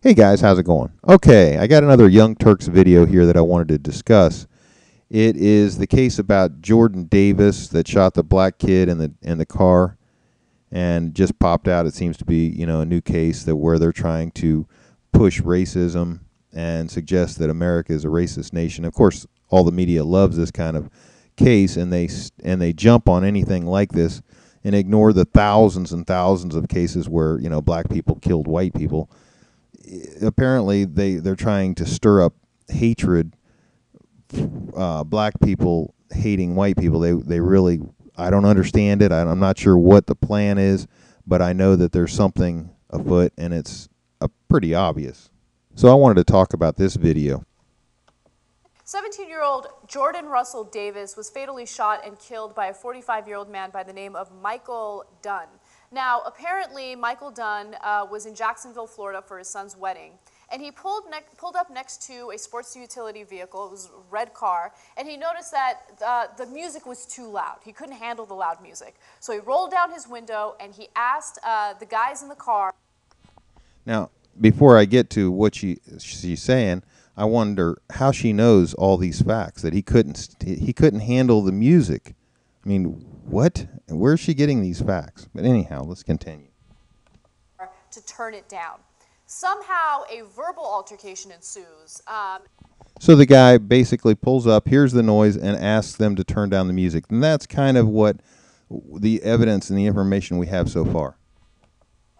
Hey guys, how's it going? Okay, I got another Young Turks video here that I wanted to discuss. It is the case about Jordan Davis that shot the black kid in the car and just popped out. It seems to be, a new case that where they're trying to push racism and suggest that America is a racist nation. Of course, all the media loves this kind of case, and they jump on anything like this and ignore the thousands and thousands of cases where, black people killed white people. Apparently they're trying to stir up hatred, black people hating white people. They really, I don't understand it. I'm not sure what the plan is, but I know that there's something afoot, and it's pretty obvious. So I wanted to talk about this video. 17-year-old Jordan Russell Davis was fatally shot and killed by a 45-year-old man by the name of Michael Dunn. Now, apparently, Michael Dunn was in Jacksonville, Florida for his son's wedding, and he pulled up next to a sports utility vehicle. It was a red car, and he noticed that the music was too loud. He couldn't handle the loud music. So he rolled down his window, and he asked the guys in the car. Now, before I get to what she's saying, I wonder how she knows all these facts, that he couldn't handle the music. I mean, what? Where's she getting these facts? But anyhow, let's continue. To turn it down. Somehow, a verbal altercation ensues. So the guy basically pulls up, hears the noise, and asks them to turn down the music. And that's kind of what the evidence and the information we have so far.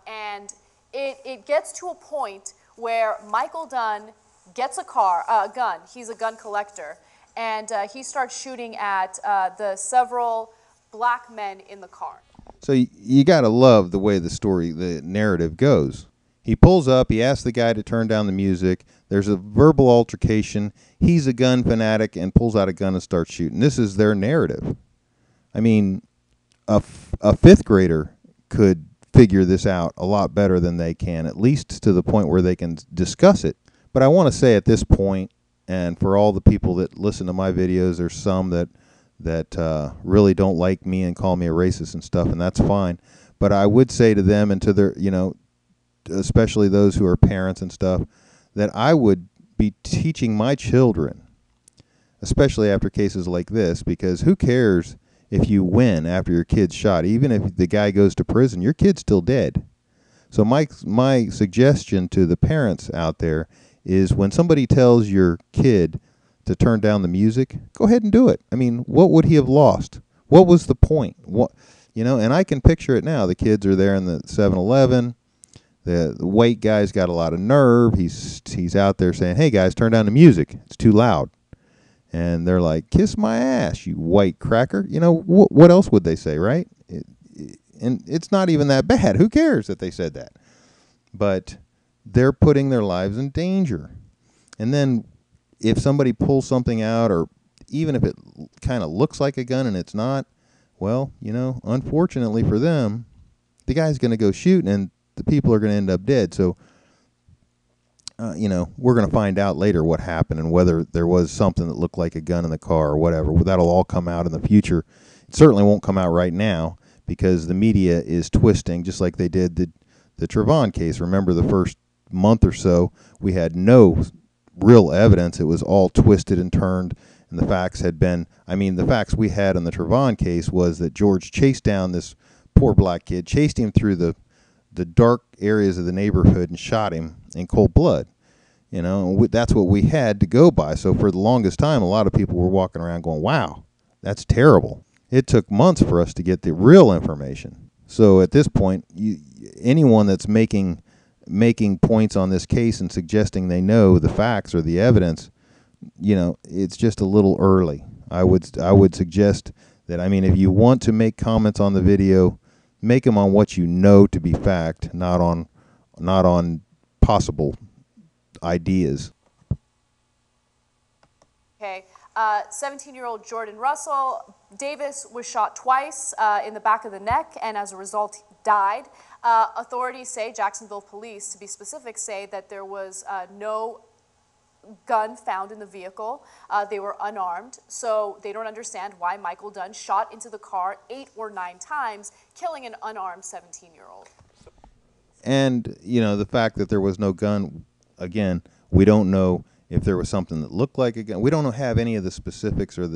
And it gets to a point where Michael Dunn gets a gun. He's a gun collector. And he starts shooting at the several black men in the car. So you got to love the way the narrative goes. He pulls up, he asks the guy to turn down the music. There's a verbal altercation. He's a gun fanatic and pulls out a gun and starts shooting. This is their narrative. I mean, a fifth grader could figure this out a lot better than they can, at least to the point where they can discuss it. But I want to say at this point, and for all the people that listen to my videos, there's some that really don't like me and call me a racist and stuff, and that's fine. But I would say to them and to their, especially those who are parents and stuff, that I would be teaching my children, especially after cases like this, because who cares if you win after your kid's shot? Even if the guy goes to prison, your kid's still dead. So my suggestion to the parents out there is when somebody tells your kid to turn down the music, go ahead and do it. I mean, what would he have lost? What was the point? And I can picture it now. The kids are there in the 7-Eleven. The white guy's got a lot of nerve. He's out there saying, "Hey guys, turn down the music. It's too loud." And they're like, "Kiss my ass, you white cracker." What else would they say, right? And it's not even that bad. Who cares that they said that? But they're putting their lives in danger. And then if somebody pulls something out, or even if it kind of looks like a gun and it's not, well, unfortunately for them, the guy's going to go shoot and the people are going to end up dead. So, we're going to find out later what happened and whether there was something that looked like a gun in the car or whatever. That'll all come out in the future. It certainly won't come out right now because the media is twisting, just like they did the Trayvon case. Remember, the first month or so, we had no real evidence. It was all twisted and turned, and the facts the facts we had in the Trayvon case was that George chased down this poor black kid, chased him through the dark areas of the neighborhood and shot him in cold blood. That's what we had to go by. So for the longest time, a lot of people were walking around going, "Wow, that's terrible." It took months for us to get the real information. So at this point, anyone that's making points on this case and suggesting they know the facts or the evidence, it's just a little early. I would suggest that, if you want to make comments on the video, make them on what you know to be fact, not on possible ideas. Okay, 17-year-old Jordan Russell Davis was shot twice in the back of the neck, and as a result, died. Authorities say, Jacksonville police, to be specific, say that there was no gun found in the vehicle. They were unarmed, so they don't understand why Michael Dunn shot into the car 8 or 9 times, killing an unarmed 17-year-old. And, the fact that there was no gun, again, we don't know if there was something that looked like a gun. We don't have any of the specifics or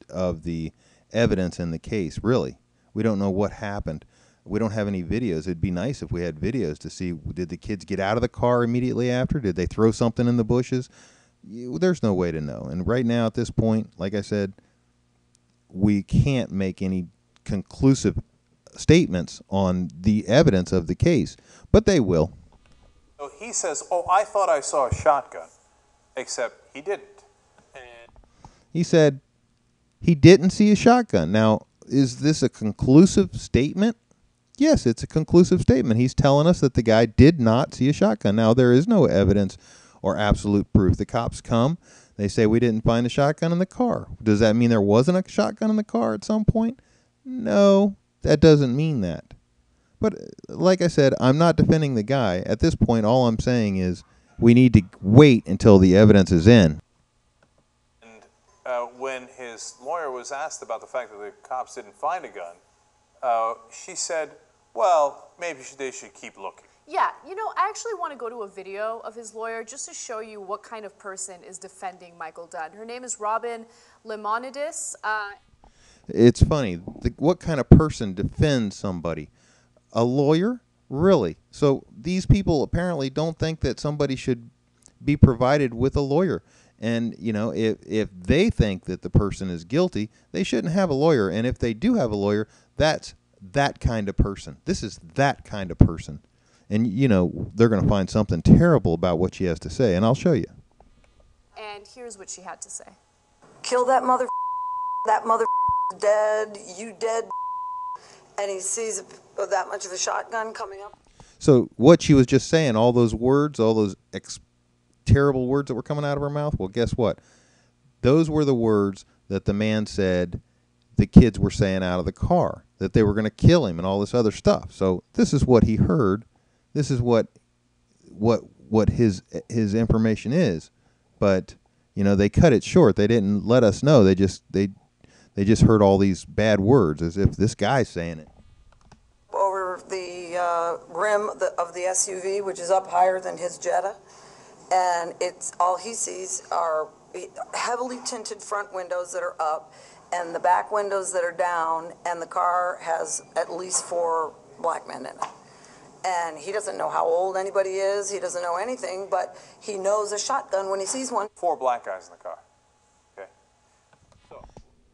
of the evidence in the case, really. We don't know what happened. We don't have any videos. It'd be nice if we had videos to see, did the kids get out of the car immediately after? Did they throw something in the bushes? There's no way to know. And right now at this point, like I said, we can't make any conclusive statements on the evidence of the case, but they will. So he says, oh, I thought I saw a shotgun, except he didn't. And He said he didn't see a shotgun. Now, is this a conclusive statement? Yes, it's a conclusive statement. He's telling us that the guy did not see a shotgun. Now, there is no evidence or absolute proof. The cops come, they say we didn't find a shotgun in the car. Does that mean there wasn't a shotgun in the car at some point? No, that doesn't mean that. But like I said, I'm not defending the guy. At this point, all I'm saying is we need to wait until the evidence is in. when his lawyer was asked about the fact that the cops didn't find a gun, she said, well, maybe they should keep looking. Yeah, you know, I actually want to go to a video of his lawyer just to show you what kind of person is defending Michael Dunn. Her name is Robin Lemonidis. It's funny. What kind of person defends somebody? A lawyer? Really? So these people apparently don't think that somebody should be provided with a lawyer. And, you know, if they think that the person is guilty, they shouldn't have a lawyer. And if they do have a lawyer, that's that kind of person. This is that kind of person. And, you know, they're going to find something terrible about what she has to say. And I'll show you. And here's what she had to say. Kill that mother, dead, you dead. And he sees that much of a shotgun coming up. So what she was just saying, all those words, all those terrible words that were coming out of her mouth, well, guess what? Those were the words that the man said the kids were saying out of the car, that they were going to kill him and all this other stuff. So this is what he heard. This is what his information is. But, you know, they cut it short. They didn't let us know. They just heard all these bad words as if this guy's saying it. Over the rim of the SUV, which is up higher than his Jetta. And it's all he sees are heavily tinted front windows that are up and the back windows that are down, and the car has at least 4 black men in it. And he doesn't know how old anybody is. He doesn't know anything, but he knows a shotgun when he sees one. 4 black guys in the car. Okay.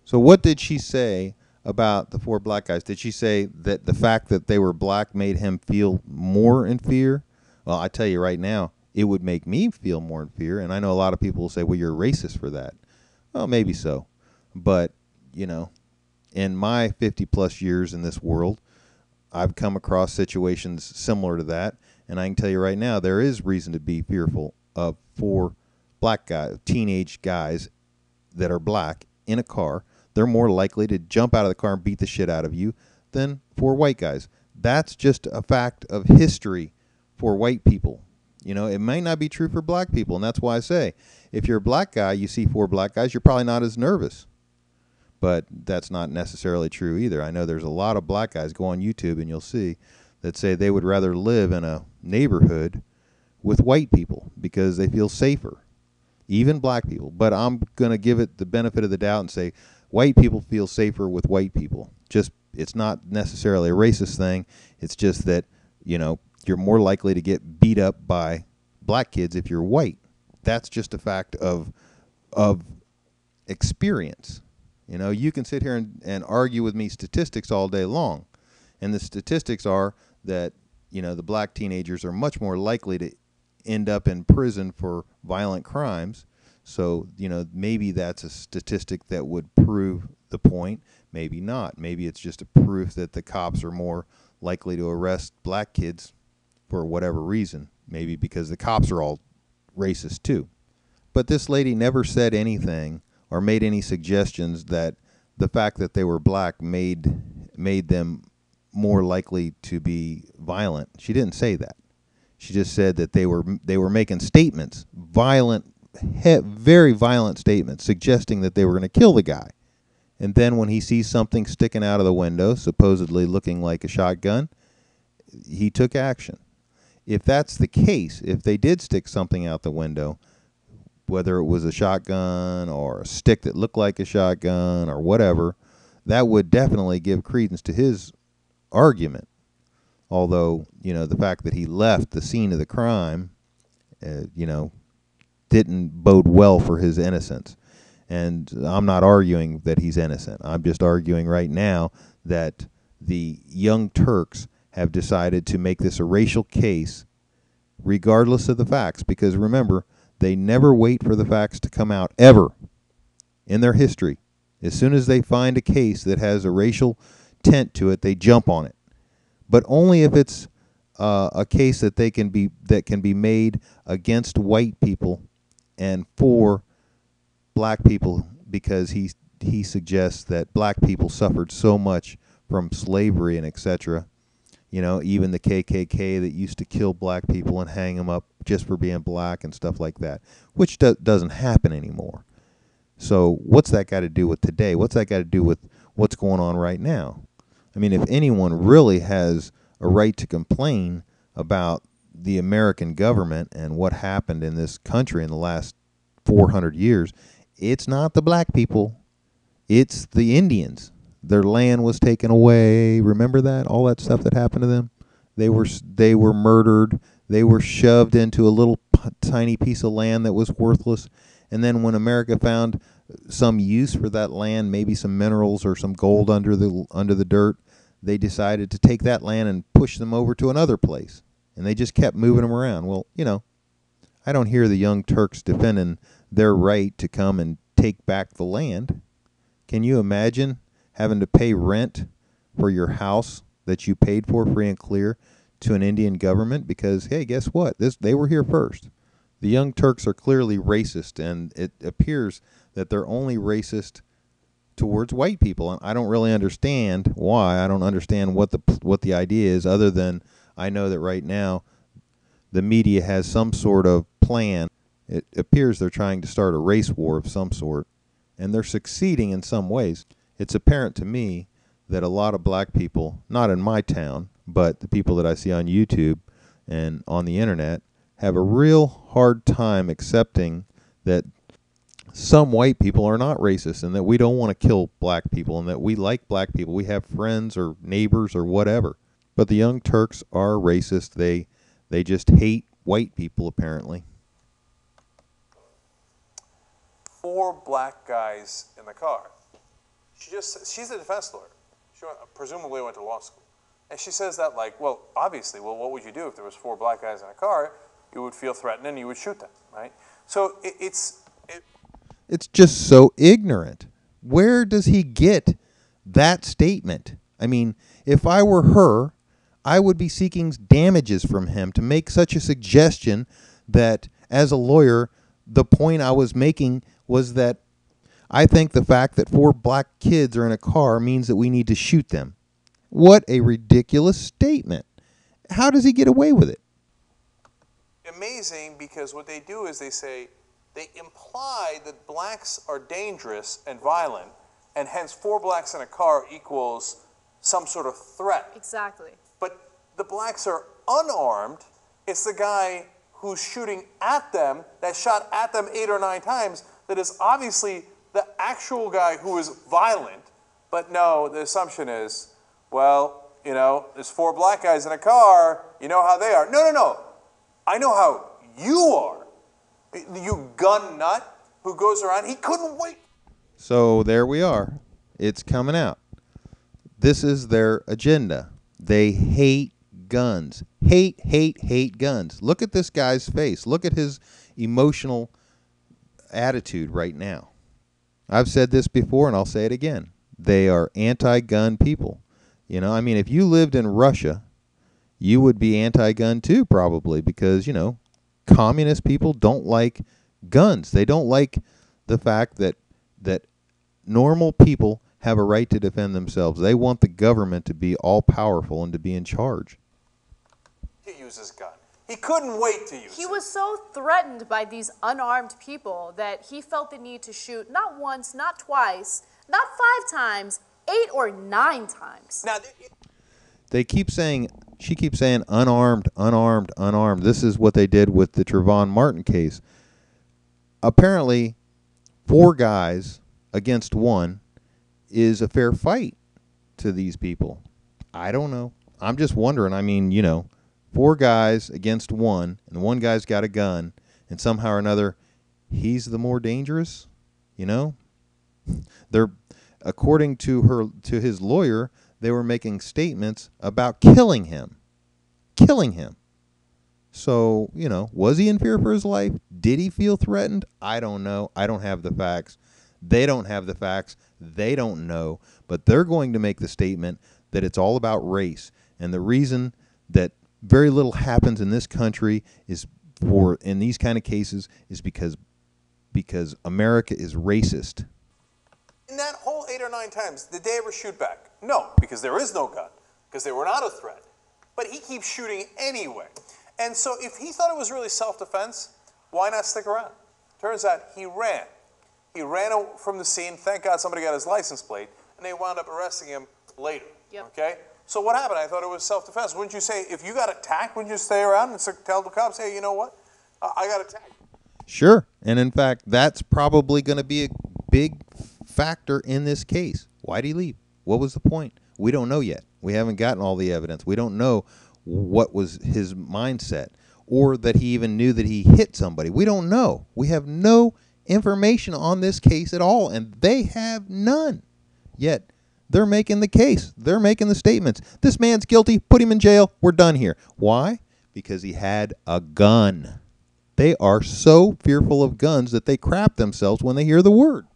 So what did she say about the 4 black guys? Did she say that the fact that they were black made him feel more in fear? Well, I tell you right now, it would make me feel more in fear. And I know a lot of people will say, well, you're racist for that. Well, maybe so. But, you know, in my 50-plus years in this world, I've come across situations similar to that. And I can tell you right now, there is reason to be fearful of 4 black guys, teenage guys that are black in a car. They're more likely to jump out of the car and beat the shit out of you than 4 white guys. That's just a fact of history for white people. You know, it might not be true for black people, and that's why I say, if you're a black guy, you see 4 black guys, you're probably not as nervous. But that's not necessarily true either. I know there's a lot of black guys, go on YouTube and you'll see, that say they would rather live in a neighborhood with white people because they feel safer, even black people. But I'm going to give it the benefit of the doubt and say white people feel safer with white people. Just, it's not necessarily a racist thing. It's just that, you know, you're more likely to get beat up by black kids if you're white. That's just a fact of experience. You know, you can sit here and argue with me statistics all day long. And the statistics are that, you know, the black teenagers are much more likely to end up in prison for violent crimes. So, you know, maybe that's a statistic that would prove the point. Maybe not. Maybe it's just a proof that the cops are more likely to arrest black kids for whatever reason, maybe because the cops are all racist too. But this lady never said anything or made any suggestions that the fact that they were black made them more likely to be violent. She didn't say that. She just said that they were making statements, very violent statements, suggesting that they were going to kill the guy. And then when he sees something sticking out of the window, supposedly looking like a shotgun, he took action. if that's the case, if they did stick something out the window, whether it was a shotgun or a stick that looked like a shotgun or whatever, that would definitely give credence to his argument. Although, the fact that he left the scene of the crime, didn't bode well for his innocence. And I'm not arguing that he's innocent. I'm just arguing right now that the Young Turks have decided to make this a racial case regardless of the facts. Because remember, they never wait for the facts to come out, ever, in their history. As soon as they find a case that has a racial tint to it, they jump on it. But only if it's a case that can be made against white people and for black people, because he suggests that black people suffered so much from slavery and etc. Even the KKK that used to kill black people and hang them up just for being black and stuff like that, which doesn't happen anymore. So what's that got to do with today? What's that got to do with what's going on right now? I mean, if anyone really has a right to complain about the American government and what happened in this country in the last 400 years, it's not the black people. It's the Indians. Their land was taken away. Remember that? All that stuff that happened to them? They were murdered. They were shoved into a little tiny piece of land that was worthless. And then when America found some use for that land, maybe some minerals or some gold under the dirt, they decided to take that land and push them over to another place. And they just kept moving them around. Well, I don't hear the Young Turks defending their right to come and take back the land. Can you imagine having to pay rent for your house that you paid for free and clear to an Indian government? Because, hey, guess what? They were here first. The Young Turks are clearly racist, and it appears that they're only racist towards white people. And I don't really understand why. I don't understand what the idea is, other than I know that right now the media has some sort of plan. It appears they're trying to start a race war of some sort, and they're succeeding in some ways. It's apparent to me that a lot of black people, not in my town, but the people that I see on YouTube and on the internet, have a real hard time accepting that some white people are not racist and that we don't want to kill black people and that we like black people. We have friends or neighbors or whatever. But the Young Turks are racist. They just hate white people, apparently. 4 black guys in the car. She's a defense lawyer. She presumably went to law school. And she says that obviously, what would you do if there was 4 black guys in a car? You would feel threatened and you would shoot them, right? So it's just so ignorant. Where does he get that statement? I mean, if I were her, I would be seeking damages from him to make such a suggestion that, as a lawyer, the point I was making was that I think the fact that 4 black kids are in a car means that we need to shoot them. What a ridiculous statement. How does he get away with it? amazing because what they do is they imply that blacks are dangerous and violent, and hence 4 blacks in a car equals some sort of threat. Exactly. But the blacks are unarmed. It's the guy who's shooting at them, that shot at them 8 or 9 times, that is obviously the actual guy who is violent. But no, the assumption is, well, you know, there's 4 black guys in a car, you know how they are. No, no, no. I know how you are. You gun nut who goes around, he couldn't wait. So there we are. It's coming out. This is their agenda. They hate guns. Hate guns. Look at this guy's face. Look at his emotional attitude right now. I've said this before and I'll say it again. They are anti-gun people. You know, I mean, if you lived in Russia, you would be anti-gun too, probably, because, you know, communist people don't like guns. They don't like the fact that normal people have a right to defend themselves. They want the government to be all-powerful and to be in charge. He uses gun. He couldn't wait to use it. He was so threatened by these unarmed people that he felt the need to shoot not once, not twice, not 5 times, 8 or 9 times. Now, they keep saying She keeps saying unarmed, unarmed, unarmed. This is what they did with the Trayvon Martin case. Apparently, 4 guys against 1 is a fair fight to these people. I don't know. I'm just wondering. I mean, 4 guys against 1, and one guy's got a gun, and somehow or another, he's the more dangerous. They're, according to his lawyer, they were making statements about killing him. So, was he in fear for his life? Did he feel threatened? I don't know. I don't have the facts. They don't have the facts. They don't know. But they're going to make the statement that it's all about race. And the reason that very little happens in this country in these kind of cases is because America is racist. In that whole 8 or 9 times, did they ever shoot back? No, because there is no gun, because they were not a threat. But he keeps shooting anyway. And so if he thought it was really self-defense, why not stick around? Turns out he ran. He ran from the scene. Thank God somebody got his license plate, and they wound up arresting him later. Yep. Okay? So what happened? I thought it was self-defense. Wouldn't you say, if you got attacked, wouldn't you stay around and tell the cops, hey, you know what? I got attacked. Sure. And in fact, that's probably going to be a big factor in this case. Why did he leave? What was the point? We don't know yet. We haven't gotten all the evidence. We don't know what was his mindset, or that he even knew that he hit somebody. We don't know. We have no information on this case at all, and they have none. Yet they're making the case. They're making the statements. This man's guilty. Put him in jail. We're done here. Why? Because he had a gun. They are so fearful of guns that they crap themselves when they hear the word.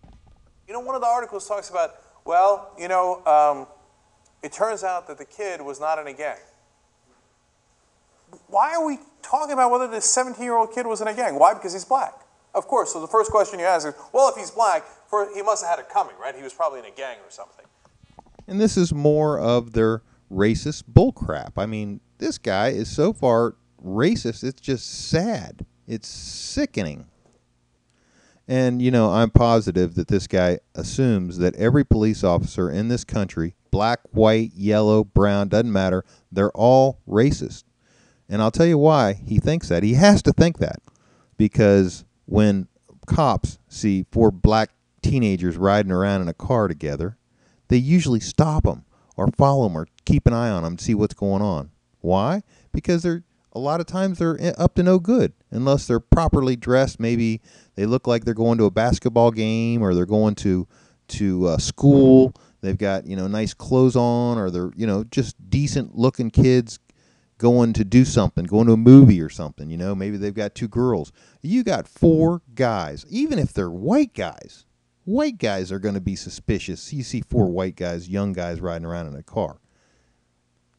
One of the articles talks about, it turns out that the kid was not in a gang. Why are we talking about whether this 17-year-old kid was in a gang? Why? Because he's black. Of course. So the first question you ask is, well, if he's black, he must have had it coming, right? He was probably in a gang or something. And this is more of their racist bullcrap. I mean, this guy is so far racist, it's just sad. It's sickening. And, I'm positive that this guy assumes that every police officer in this country, black, white, yellow, brown, doesn't matter, they're all racist. And I'll tell you why he thinks that. He has to think that. Because when cops see 4 black teenagers riding around in a car together, they usually stop them or follow them or keep an eye on them to see what's going on. Why? Because a lot of times they're up to no good unless they're properly dressed. Maybe they look like they're going to a basketball game, or they're going to school. They've got nice clothes on, or they're just decent looking kids going to do something, going to a movie or something. Maybe they've got 2 girls. You got 4 guys. Even if they're white guys are going to be suspicious. You see 4 white guys, young guys riding around in a car.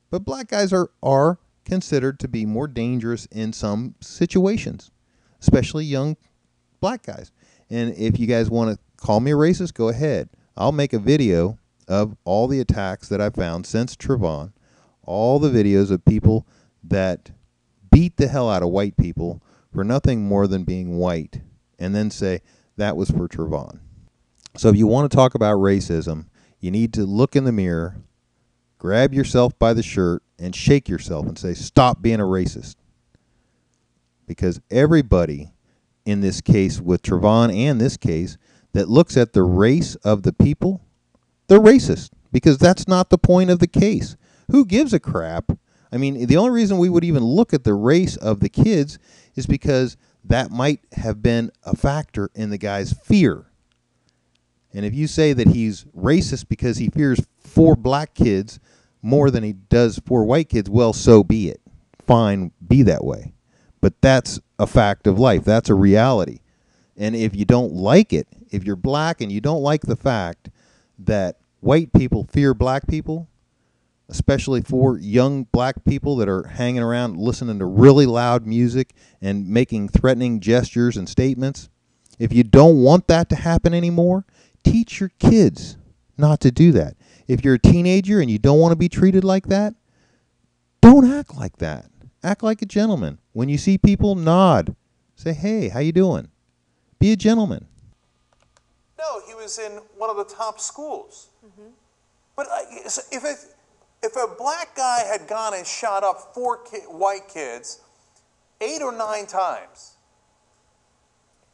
But black guys are considered to be more dangerous in some situations, especially young black guys. And if you guys want to call me a racist, go ahead. I'll make a video of all the attacks that I've found since Trayvon, all the videos of people that beat the hell out of white people for nothing more than being white, and then say that was for Trayvon. So if you want to talk about racism, you need to look in the mirror, grab yourself by the shirt, and shake yourself and say, stop being a racist. Because everybody in this case with Trayvon and this case that looks at the race of the people, they're racist, because that's not the point of the case. Who gives a crap? I mean, the only reason we would even look at the race of the kids is because that might have been a factor in the guy's fear. And if you say that he's racist because he fears 4 black kids more than he does 4 white kids, well, so be it. Fine, be that way. But that's a fact of life. That's a reality. And if you don't like it, if you're black and you don't like the fact that white people fear black people, especially for young black people that are hanging around listening to really loud music and making threatening gestures and statements, if you don't want that to happen anymore, teach your kids not to do that. If you're a teenager and you don't want to be treated like that, don't act like that. Act like a gentleman. When you see people, nod. Say, hey, how you doing? Be a gentleman. No, he was in one of the top schools. Mm-hmm. But if if a black guy had gone and shot up 4 white kids 8 or 9 times,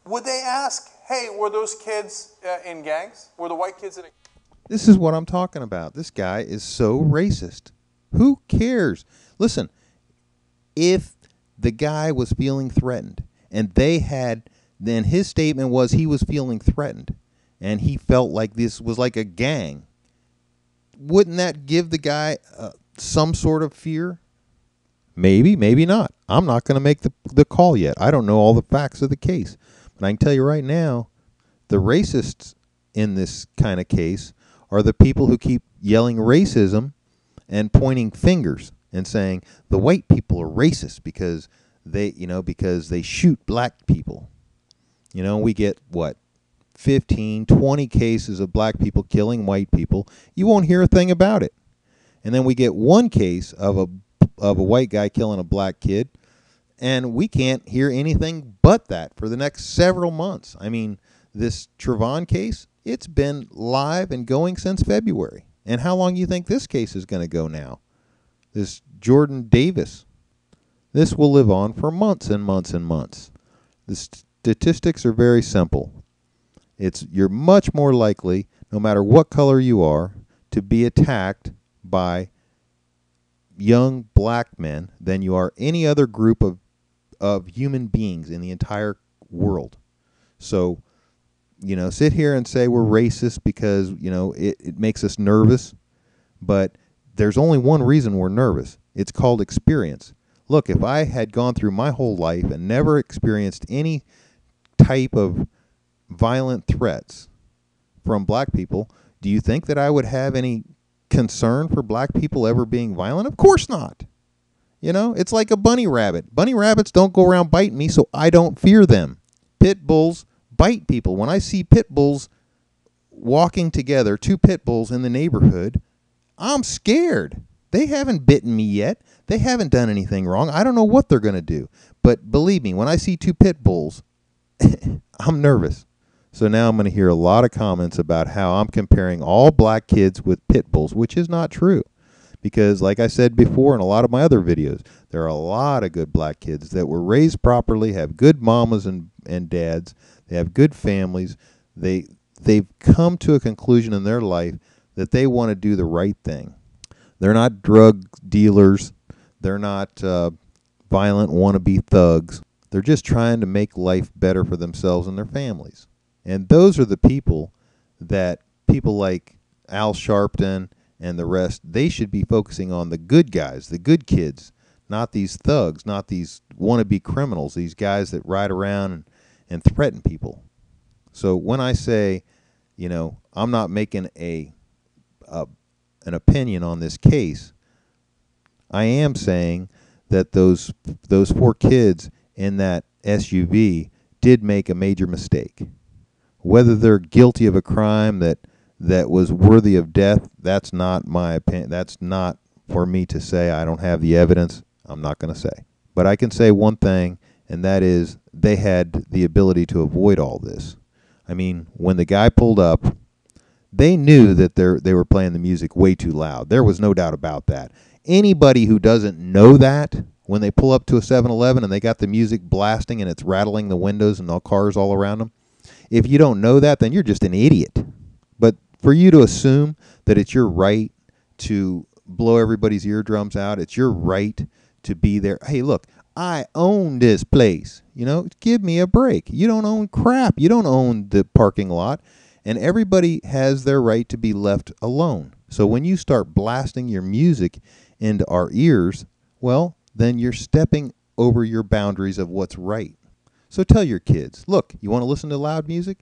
would they ask, hey, were those kids in gangs? Were the white kids in a... This is what I'm talking about. This guy is so racist. Who cares? Listen, if the guy was feeling threatened and then his statement was he was feeling threatened and he felt like this was like a gang, wouldn't that give the guy some sort of fear? Maybe, maybe not. I'm not going to make the call yet. I don't know all the facts of the case. But I can tell you right now, the racists in this kind of case are the people who keep yelling racism and pointing fingers and saying the white people are racist because they shoot black people. We get, 15, 20 cases of black people killing white people. You won't hear a thing about it. And then we get one case of a white guy killing a black kid, and we can't hear anything but that for the next several months. I mean, this Trayvon case, it's been live and going since February. And how long do you think this case is going to go now? This Jordan Davis. This will live on for months and months and months. The statistics are very simple. You're much more likely, no matter what color you are, to be attacked by young black men than you are any other group of human beings in the entire world. So, sit here and say we're racist because, it makes us nervous. But there's only one reason we're nervous. It's called experience. Look, if I had gone through my whole life and never experienced any type of violent threats from black people, do you think that I would have any concern for black people ever being violent? Of course not. It's like a bunny rabbit. Bunny rabbits don't go around biting me, so I don't fear them. Pit bulls bite people. When I see pit bulls walking together, 2 pit bulls in the neighborhood, I'm scared. They haven't bitten me yet. They haven't done anything wrong. I don't know what they're going to do. But believe me, when I see 2 pit bulls, I'm nervous. So now I'm going to hear a lot of comments about how I'm comparing all black kids with pit bulls, which is not true. Because like I said before in a lot of my other videos, there are a lot of good black kids that were raised properly, have good mamas and dads, they have good families. They've come to a conclusion in their life that they want to do the right thing. They're not drug dealers. They're not violent wannabe thugs. They're just trying to make life better for themselves and their families. And those are the people that people like Al Sharpton and the rest, they should be focusing on the good guys, the good kids, not these thugs, not these wannabe criminals, these guys that ride around and threaten people. So when I say, I'm not making an opinion on this case, I am saying that those 4 kids in that SUV did make a major mistake. Whether they're guilty of a crime that was worthy of death, that's not my opinion. That's not for me to say. I don't have the evidence. I'm not going to say. But I can say one thing, and that is they had the ability to avoid all this. I mean, when the guy pulled up, they knew that they were playing the music way too loud. There was no doubt about that. Anybody who doesn't know that, when they pull up to a 7-Eleven and they got the music blasting and it's rattling the windows and all cars all around them, if you don't know that, then you're just an idiot. But for you to assume that it's your right to blow everybody's eardrums out, it's your right to be there. Hey, look, I own this place. Give me a break. You don't own crap. You don't own the parking lot. And everybody has their right to be left alone. So when you start blasting your music into our ears, well, then you're stepping over your boundaries of what's right. So tell your kids, look, you want to listen to loud music?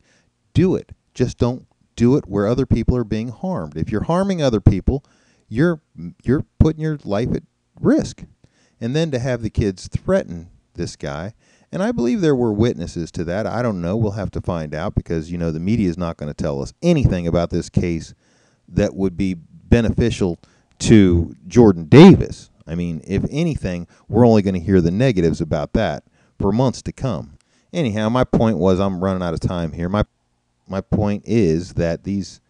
Do it. Just don't do it where other people are being harmed. If you're harming other people, you're putting your life at risk. And then to have the kids threaten this guy, and I believe there were witnesses to that. I don't know. We'll have to find out because, the media is not going to tell us anything about this case that would be beneficial to Jordan Davis. I mean, if anything, we're only going to hear the negatives about that for months to come. Anyhow, my point was, I'm running out of time here. My point is that these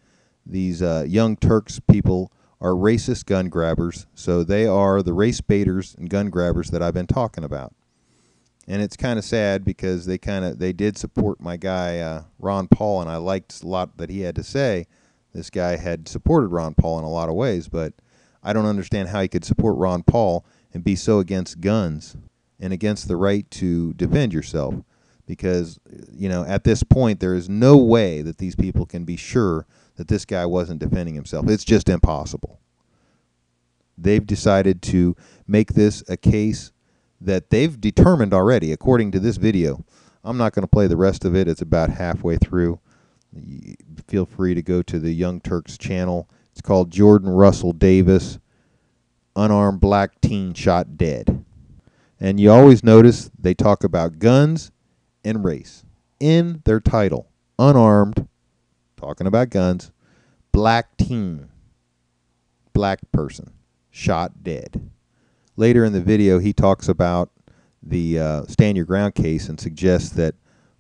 young Turks people are racist gun grabbers. So they are the race baiters and gun grabbers that I've been talking about. And it's kind of sad because they did support my guy Ron Paul, and I liked a lot that he had to say. This guy had supported Ron Paul in a lot of ways, but I don't understand how he could support Ron Paul and be so against guns and against the right to defend yourself. Because, at this point, there is no way that these people can be sure that this guy wasn't defending himself. It's just impossible. They've decided to make this a case that they've determined already, according to this video. I'm not going to play the rest of it. It's about halfway through. Feel free to go to the Young Turks channel. It's called Jordan Russell Davis, Unarmed Black Teen Shot Dead. And you always notice they talk about guns and race in their title. Unarmed, talking about guns, black teen, black person, shot dead. Later in the video, he talks about the Stand Your Ground case and suggests that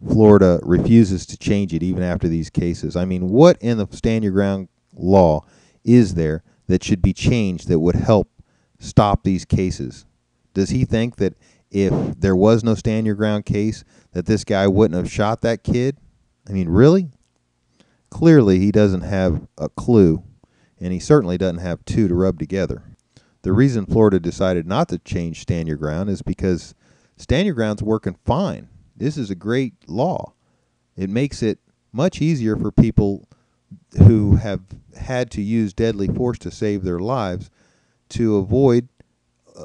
Florida refuses to change it even after these cases. I mean, what in the Stand Your Ground law is there that should be changed that would help stop these cases? Does he think that if there was no Stand Your Ground case, that this guy wouldn't have shot that kid? I mean, really? Clearly, he doesn't have a clue, and he certainly doesn't have two to rub together. The reason Florida decided not to change Stand Your Ground is because Stand Your Ground's working fine. This is a great law. It makes it much easier for people who have had to use deadly force to save their lives to avoid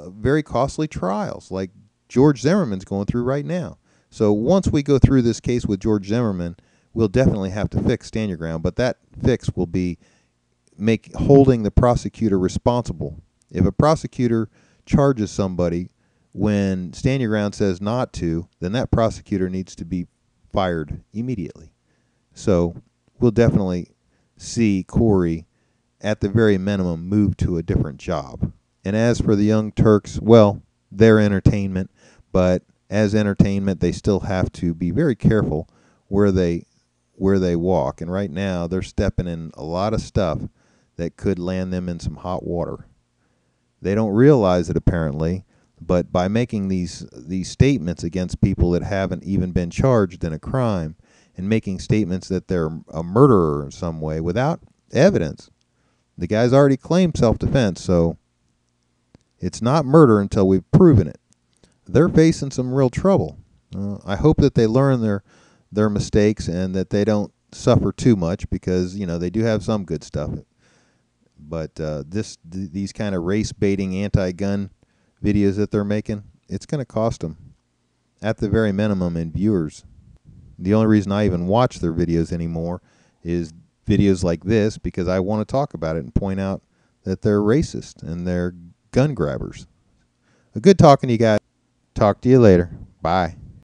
very costly trials like George Zimmerman's going through right now. So once we go through this case with George Zimmerman, we'll definitely have to fix Stand Your Ground, but that fix will be holding the prosecutor responsible. If a prosecutor charges somebody when Stand Your Ground says not to, then that prosecutor needs to be fired immediately. So we'll definitely see Corey, at the very minimum, move to a different job. And as for the Young Turks, well, they're entertainment, but as entertainment, they still have to be very careful where they walk. And right now, they're stepping in a lot of stuff that could land them in some hot water. They don't realize it, apparently, but by making these statements against people that haven't even been charged in a crime and making statements that they're a murderer in some way without evidence, the guy's already claimed self-defense, so it's not murder until we've proven it. They're facing some real trouble. I hope that they learn their mistakes and that they don't suffer too much, because they do have some good stuff. But these kind of race baiting anti-gun videos that they're making, it's going to cost them at the very minimum in viewers. The only reason I even watch their videos anymore is videos like this, because I want to talk about it and point out that they're racist and they're gun grabbers. Good talking to you guys. Talk to you later. Bye.